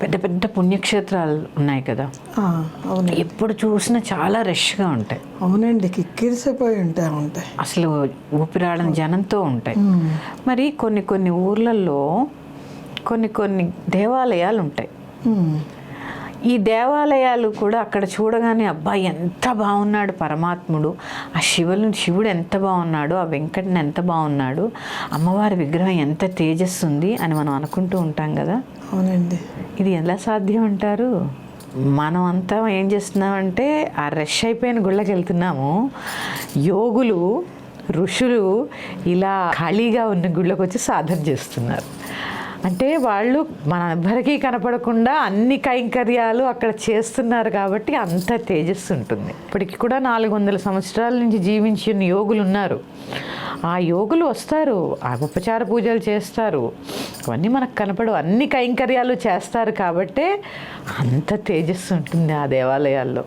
పెద్ద పెద్ద పుణ్యక్షేత్రాలు ఉన్నాయి కదా, అవును, ఎప్పుడు చూసినా చాలా రష్గా ఉంటాయి. అవునండి, కిక్కిరిసిపోయి ఉంటాయి. అసలు ఊపిరాడని జనంతో ఉంటాయి. మరి కొన్ని కొన్ని ఊర్లలో కొన్ని కొన్ని దేవాలయాలు ఉంటాయి. ఈ దేవాలయాలు కూడా అక్కడ చూడగానే అబ్బా ఎంత బాగున్నాడు పరమాత్ముడు, ఆ శివుడు ఎంత బాగున్నాడు, ఆ వెంకటని ఎంత బాగున్నాడు, అమ్మవారి విగ్రహం ఎంత తేజస్సు ఉంది అని మనం అనుకుంటూ ఉంటాం కదా. అవునండి. ఇది ఎలా సాధ్యం అంటారు? మనం అంతా ఏం చేస్తున్నామంటే ఆ రష్ అయిపోయిన గుళ్ళకి వెళ్తున్నాము, యోగులు ఋషులు ఇలా ఖాళీగా ఉన్న గుళ్ళకి వచ్చి సాధన చేస్తున్నారు. అంటే వాళ్ళు మనందరికీ కనపడకుండా అన్ని కైంకర్యాలు అక్కడ చేస్తున్నారు కాబట్టి అంత తేజస్సు ఉంటుంది. ఇప్పటికి కూడా 400 సంవత్సరాల నుంచి జీవించిన యోగులు ఉన్నారు. ఆ యోగులు వస్తారు, ఆ ఉపచార పూజలు చేస్తారు, అవన్నీ మనకు కనపడవు, అన్ని కైంకర్యాలు చేస్తారు కాబట్టే అంత తేజస్సు ఉంటుంది ఆ దేవాలయాల్లో.